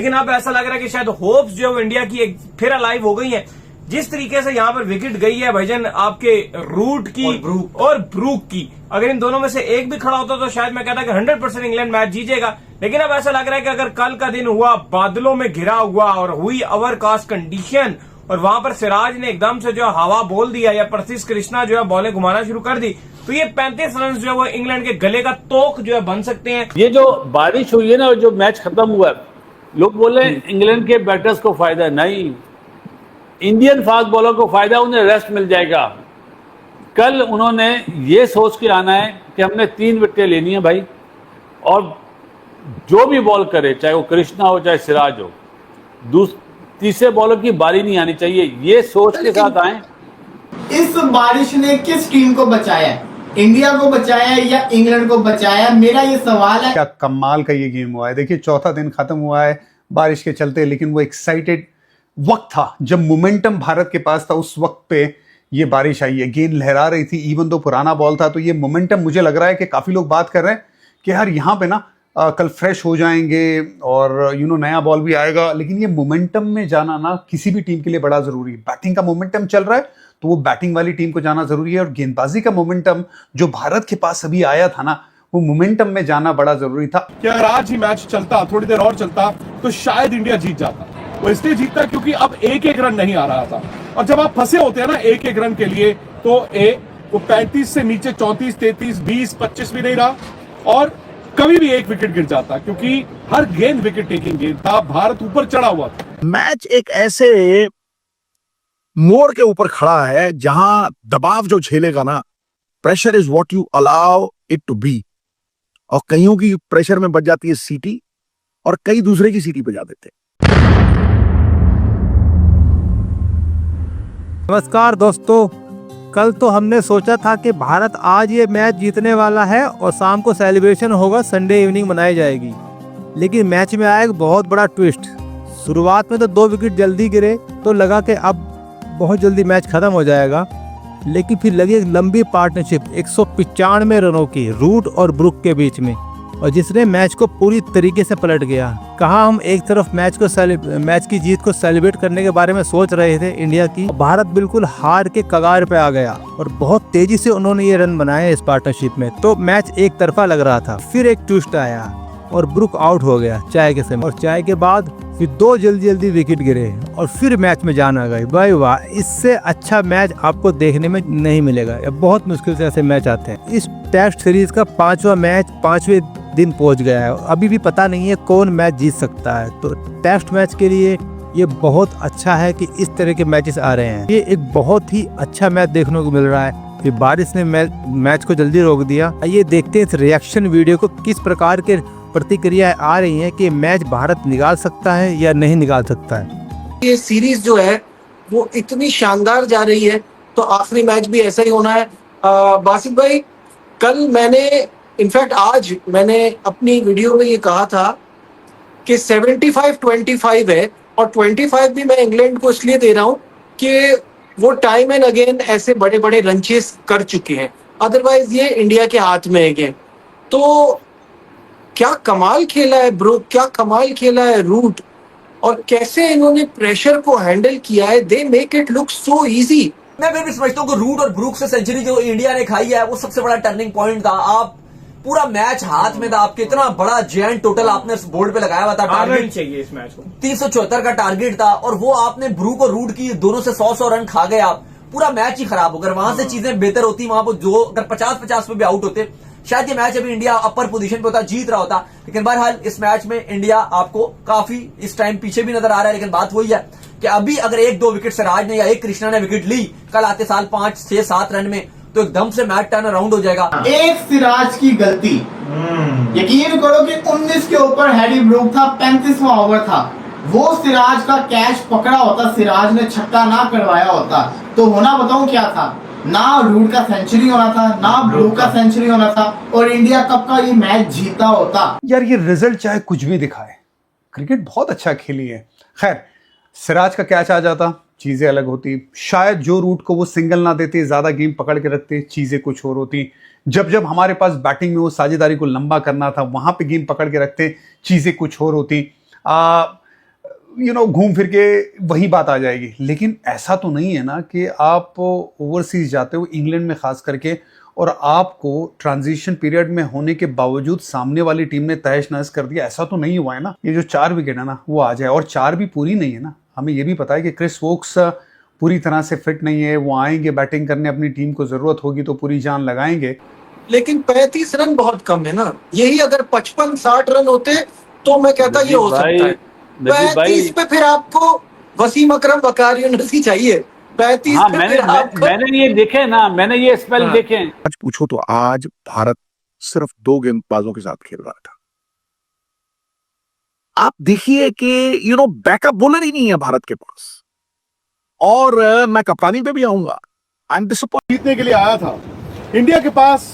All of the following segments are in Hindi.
लेकिन अब ऐसा लग रहा है कि शायद होप्स जो है इंडिया की एक फिर अलाइव हो गई है। जिस तरीके से यहाँ पर विकेट गई है भाईजान आपके रूट की और ब्रूक की, अगर इन दोनों में से एक भी खड़ा होता तो शायद मैं कहता कि 100% इंग्लैंड मैच जीतेगा। लेकिन अब ऐसा लग रहा है कि अगर कल का दिन हुआ बादलों में घिरा हुआ और हुई ओवरकास्ट कंडीशन और वहां पर सिराज ने एकदम से जो हवा बोल दिया या प्रसिद्ध कृष्णा जो है बॉलें घुमाना शुरू कर दी, तो ये 35 रन जो है वो इंग्लैंड के गले का तोक जो है बन सकते हैं। ये जो बारिश हुई है ना, जो मैच खत्म हुआ है, लोग बोले इंग्लैंड के बैटर्स को फायदा नहीं, इंडियन फास्ट बॉलर को फायदा, उन्हें रेस्ट मिल जाएगा। कल उन्होंने ये सोच के आना है कि हमने 3 विकेटें लेनी है भाई, और जो भी बॉल करे, चाहे वो कृष्णा हो चाहे सिराज हो, तीसरे बॉलर की बारी नहीं आनी चाहिए, ये सोच के साथ आए। इस बारिश ने किस टीम को बचाया, इंडिया को बचाया या इंग्लैंड को बचाया, मेरा ये सवाल है। क्या कमाल का ये गेम हुआ है। देखिए चौथा दिन खत्म हुआ है बारिश के चलते, लेकिन वो एक्साइटेड वक्त था जब मोमेंटम भारत के पास था, उस वक्त पे ये बारिश आई है। गेंद लहरा रही थी, इवन दो पुराना बॉल था, तो ये मोमेंटम मुझे लग रहा है कि काफी लोग बात कर रहे हैं कि यार यहाँ पे ना कल फ्रेश हो जाएंगे और नया बॉल भी आएगा। लेकिन ये मोमेंटम में जाना ना किसी भी टीम के लिए बड़ा जरूरी है। बैटिंग का मोमेंटम चल रहा है तो वो बैटिंग वाली टीम को जाना जरूरी है, और गेंदबाजी का मोमेंटम जो भारत के पास अभी आया था ना, वो मोमेंटम में जाना बड़ा जरूरी था। कि अगर आज ही मैच चलता, थोड़ी देर और चलता, तो शायद इंडिया जीत जाता। वो इसलिए जीतता क्योंकि अब एक रन नहीं आ रहा था, और जब आप फंसे होते हैं ना एक रन के लिए, तो वो 35 से नीचे 34, 33, 20, 25 भी नहीं रहा, और कभी भी एक विकेट गिर जाता, क्योंकि हर गेंद विकेट टेकिंग गेंद था, भारत ऊपर चढ़ा हुआ था। मैच एक ऐसे मोड़ के ऊपर खड़ा है जहां दबाव जो झेलेगा ना, pressure is what you allow it to be, और कईयों की प्रेशर में बच जाती है सीटी, और कई दूसरे की सीटी बजा देते हैं। नमस्कार दोस्तों, कल तो हमने सोचा था कि भारत आज ये मैच जीतने वाला है और शाम को सेलिब्रेशन होगा, संडे इवनिंग मनाई जाएगी। लेकिन मैच में आया एक बहुत बड़ा ट्विस्ट। शुरुआत में तो 2 विकेट जल्दी गिरे तो लगा कि अब बहुत जल्दी मैच खत्म हो जाएगा, लेकिन फिर लगी एक लंबी पार्टनरशिप 195 रनों की रूट और ब्रुक के बीच में, और जिसने मैच को पूरी तरीके से पलट गया। कहाँ हम एक तरफ मैच की जीत को सेलिब्रेट करने के बारे में सोच रहे थे इंडिया की, भारत बिल्कुल हार के कगार पे आ गया, और बहुत तेजी से उन्होंने ये रन बनाए इस पार्टनरशिप में, तो मैच एक तरफा लग रहा था। फिर एक ट्विस्ट आया और ब्रुक आउट हो गया चाय के समय, और चाय के बाद फिर 2 जल्दी विकेट गिरे और फिर मैच में जान आ गई। भाई वाह, इससे अच्छा मैच आपको देखने में नहीं मिलेगा। बहुत मुश्किल से ऐसे मैच आते हैं। इस टेस्ट सीरीज का 5वां मैच 5वें दिन पहुंच गया है, अभी भी पता नहीं है कौन मैच जीत सकता है। तो टेस्ट मैच के लिए ये बहुत अच्छा है कि इस तरह के मैचेस आ रहे हैं। ये एक बहुत ही अच्छा मैच देखने को मिल रहा है। फिर बारिश ने मैच को जल्दी रोक दिया। ये देखते हैं इस रिएक्शन वीडियो को, किस प्रकार के प्रतिक्रिया आ रही है कि मैच भारत निकाल सकता है या नहीं निकाल सकता है। ये सीरीज जो है वो इतनी शानदार जा रही है, तो आखिरी मैच भी ऐसा ही होना है। बासित भाई, कल इनफैक्ट आज मैंने अपनी वीडियो में ये कहा था कि 75-25 है, और 25 भी मैं इंग्लैंड को इसलिए दे रहा हूं कि वो टाइम एंड अगेन ऐसे बड़े बड़े रन चेस कर चुके हैं, अदरवाइज ये इंडिया के हाथ में है गेम। तो क्या कमाल खेला है ब्रुक, क्या कमाल खेला है रूट, और कैसे इन्होंने प्रेशर को हैंडल किया है। They make it look so easy. मैं फिर भी समझता हूँ कि रूट और ब्रुक से सेंचुरी जो इंडिया ने खाई है वो सबसे बड़ा टर्निंग पॉइंट था। आप पूरा मैच हाथ में था आपके, इतना बड़ा जेंट टोटल आपने बोर्ड पे लगाया हुआ था, टारगेट चाहिए इस मैच को 374 का टारगेट था, और वो आपने ब्रुक और रूट की दोनों से 100 रन खा गए आप। पूरा मैच ही खराब हो गया। वहां से चीजें बेहतर होती, वहां पर जो अगर 50-50 पे भी आउट होते, शायद ये मैच अभी इंडिया अपर पोजीशन पे होता, जीत रहा होता। लेकिन बहरहाल इस मैच में इंडिया आपको काफी इस टाइम पीछे भी नजर आ रहा है। लेकिन बात वही है कि अभी अगर 1-2 विकेट सिराज ने या एक कृष्णा ने विकेट ली कल आते साल 5-6-7 रन में, तो एकदम से मैच टर्न अराउंड हो जाएगा। एक सिराज की गलती, यकीन करो कि 19 के ऊपर हैरी ब्रूक था, 35वां ओवर था, वो सिराज का कैच पकड़ा होता, सिराज ने छक्का ना करवाया होता, तो होना बताऊं क्या था, ना रूट का सेंचुरी होना था, ना ब्रूक का सेंचुरी होना था, और इंडिया कप का ये मैच जीता होता। यार ये रिजल्ट चाहे कुछ भी दिखाए, क्रिकेट बहुत अच्छा खेली है। खैर, सिराज का कैच आ जाता, चीजें अलग होती। शायद जो रूट को वो सिंगल ना देते, ज्यादा गेम पकड़ के रखते, चीजें कुछ और होती। जब हमारे पास बैटिंग में वो साझेदारी को लंबा करना था, वहां पे गेम पकड़ के रखते, चीजें कुछ और होती। घूम फिर के वही बात आ जाएगी। लेकिन ऐसा तो नहीं है ना कि आप ओवरसीज जाते हो, इंग्लैंड में खास करके, और आपको ट्रांजिशन पीरियड में होने के बावजूद सामने वाली टीम ने तहस नहस कर दिया। ऐसा तो नहीं हुआ है ना। ये जो 4 विकेट है ना वो आ जाए, और 4 भी पूरी नहीं है ना। हमें ये भी पता है कि क्रिस वोक्स पूरी तरह से फिट नहीं है। वो आएंगे बैटिंग करने, अपनी टीम को जरूरत होगी तो पूरी जान लगाएंगे। लेकिन 35 रन बहुत कम है ना। यही अगर 55-60 रन होते तो मैं कहता ये हो सकता है। 35 पे फिर आपको वसीम अकरम, वकार यूनिसी चाहिए। 35 हाँ, पे फिर आपको मैंने ये देखे ना, मैंने ये स्पेल देखे। आज पूछो तो आज भारत सिर्फ 2 गेंदबाजों के साथ खेल रहा था। आप देखिए कि बैकअप बॉलर ही नहीं है भारत के पास। और मैं कप्तानी पे भी आऊंगा। I am disappointed. जीतने के लिए आया था। इंडिया के पास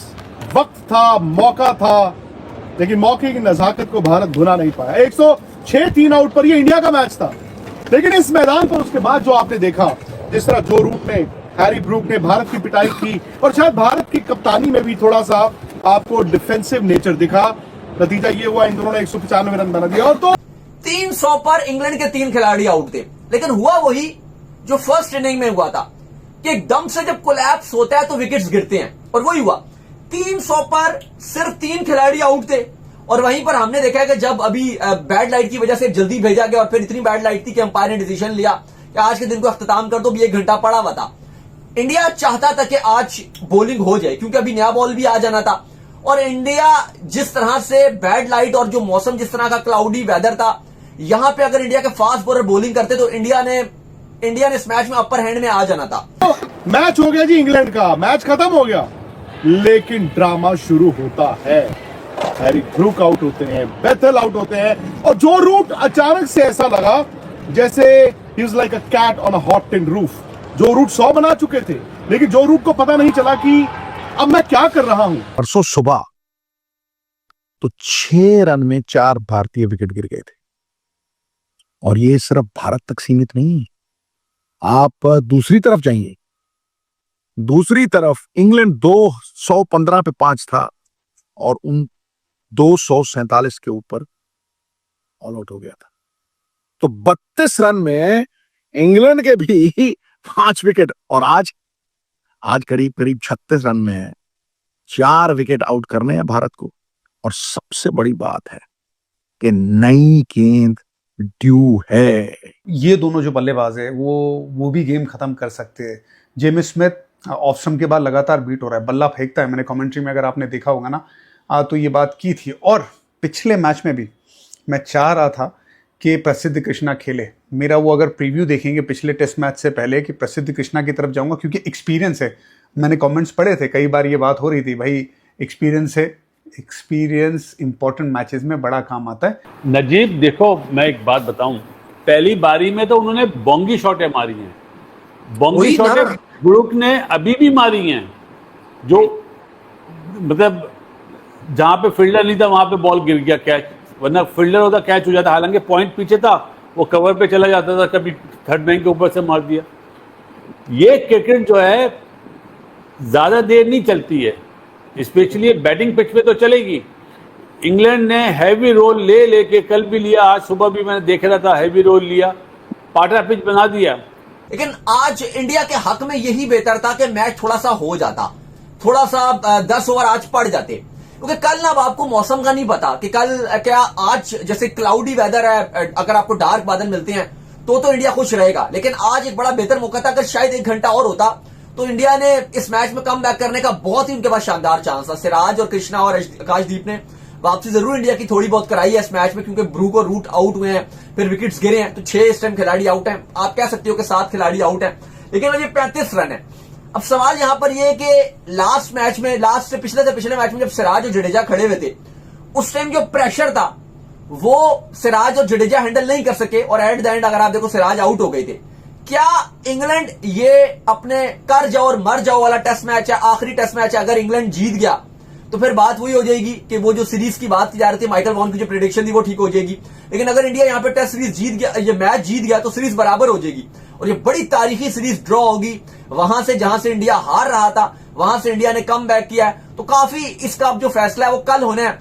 वक्त था, मौका था, लेकिन मौके की नजाकत को भारत भुला नहीं पाया। 106 3 आउट पर ये इंडिया का मैच था। लेकिन इस मैदान पर उसके बाद जो आपने देखा, जिस तरह जो रूट ने, हैरी ब्रूक ने भारत की पिटाई की, और शायद भारत की कप्तानी में भी थोड़ा सा आपको डिफेंसिव नेचर दिखा, नतीजा ये हुआ इन दोनों ने 195 रन बना दिया। और तो 300 पर इंग्लैंड के 3 खिलाड़ी आउट थे। लेकिन हुआ वही जो फर्स्ट इनिंग में हुआ था कि एकदम से जब कोलैप्स होता है तो विकेट्स गिरते हैं, और वही हुआ। 300 पर सिर्फ 3 खिलाड़ी आउट थे। और वहीं पर हमने देखा है कि जब अभी बैड लाइट की वजह से जल्दी भेजा गया, और फिर इतनी बैड लाइट थी कि अंपायर ने डिसीजन लिया कि आज के दिन को अख्ताम कर दो, भी 1 घंटा पड़ा हुआ था। इंडिया चाहता था कि आज बॉलिंग हो जाए, क्योंकि अभी नया बॉल भी आ जाना था। और इंडिया जिस तरह से बैड लाइट और जो मौसम जिस तरह का क्लाउडी वेदर था, यहां पे अगर इंडिया के फास्ट बॉलर बॉलिंग करते तो इंडिया ने इस मैच में अपर हैंड में आ जाना था। मैच हो गया जी, इंग्लैंड का मैच खत्म हो गया। लेकिन ड्रामा शुरू होता है। हैरी ब्रूक आउट होते हैं, बेथल आउट होते हैं, और जो रूट अचानक से ऐसा लगा जैसे he was like a cat on a hot tin roof. जो रूट 100 बना चुके थे, लेकिन जो रूट को पता नहीं चला कि अब मैं क्या कर रहा हूं। परसों सुबह तो 6 रन में 4 भारतीय विकेट गिर गए थे। और ये सिर्फ भारत तक सीमित नहीं। आप दूसरी तरफ जाइए। दूसरी तरफ इंग्लैंड 215 पे 5 था, और उन 247 के ऊपर ऑल आउट हो गया था। तो 32 रन में इंग्लैंड के भी 5 विकेट, और आज करीब 36 रन में 4 विकेट आउट करने हैं भारत को। और सबसे बड़ी बात है कि नई गेंद ड्यू है। ये दोनों जो बल्लेबाज है वो भी गेम खत्म कर सकते हैं। जेम्स स्मिथ ऑफ स्टंप के बाद लगातार बीट हो रहा है, बल्ला फेंकता है। मैंने कमेंट्री में अगर आपने देखा होगा ना तो ये बात की थी। और पिछले मैच में भी मैं चाह रहा था कि प्रसिद्ध कृष्णा खेले। मेरा वो अगर प्रीव्यू देखेंगे पिछले टेस्ट मैच से पहले कि प्रसिद्ध कृष्णा की तरफ जाऊंगा, क्योंकि एक्सपीरियंस है। मैंने कमेंट्स पढ़े थे, कई बार ये बात हो रही थी, भाई एक्सपीरियंस है, एक्सपीरियंस इंपॉर्टेंट मैचेस में बड़ा काम आता है। नजीब देखो, मैं एक बात बताऊं, पहली बारी में तो उन्होंने बोंगी शॉटें मारी हैं। बोंगी शॉटें ब्रूक ने अभी भी मारी हैं, जो मतलब जहां पे फील्डर नहीं था वहां पे बॉल गिर गया, कैच, वरना फील्डर होता कैच हो जाता। हालांकि पॉइंट पीछे था, वो कवर पे चला जाता था, कभी थर्ड मैन के ऊपर से मार दिया। ये क्रिकेट जो है ज्यादा देर नहीं चलती है, स्पेशली बैटिंग पिच पे तो चलेगी। इंग्लैंड ने हैवी रोल ले लेके कल भी लिया, आज सुबह भी मैंने देख रहा था, हैवी रोल लिया, पाटा पिच बना दिया। लेकिन आज इंडिया के हक में यही बेहतर था कि मैच थोड़ा सा हो जाता, थोड़ा सा 10 ओवर आज पड़ जाते, क्योंकि कल ना अब आपको मौसम का नहीं पता कि कल क्या, आज जैसे क्लाउडी वेदर है, अगर आपको डार्क बादल मिलते हैं तो इंडिया खुश रहेगा। लेकिन आज एक बड़ा बेहतर मौका था, अगर शायद 1 घंटा और होता तो इंडिया ने इस मैच में कम बैक करने का बहुत ही उनके पास शानदार चांस था। सिराज और कृष्णा और आकाशदीप ने वापसी जरूर इंडिया की थोड़ी बहुत कराई है इस मैच में, क्योंकि ब्रूक और रूट आउट हुए हैं, फिर विकेट्स गिरे हैं, तो 6 इस टाइम खिलाड़ी आउट हैं। आप कह सकते हो कि 7 खिलाड़ी आउट हैं, लेकिन अभी 35 रन है। अब सवाल यहां पर यह है कि लास्ट मैच में, लास्ट से पिछले मैच में जब सिराज और जडेजा खड़े हुए थे, उस टाइम जो प्रेशर था वो सिराज और जडेजा हैंडल नहीं कर सके, और एट द एंड अगर आप देखो सिराज आउट हो गए थे। क्या इंग्लैंड ये अपने कर जाओ और मर जाओ वाला टेस्ट मैच है, आखिरी टेस्ट मैच है, अगर इंग्लैंड जीत गया तो फिर बात वही हो जाएगी कि वो जो सीरीज की बात की जा रही थी, माइकल वॉन की जो प्रेडिक्शन थी वो ठीक हो जाएगी। लेकिन अगर इंडिया यहां पे टेस्ट सीरीज जीत गया, ये मैच जीत गया, तो सीरीज बराबर हो जाएगी, और ये बड़ी तारीखी सीरीज ड्रॉ होगी। वहां से जहां से इंडिया हार रहा था, वहां से इंडिया ने कम बैक किया है, तो काफी इसका अब जो फैसला है वो कल होना है।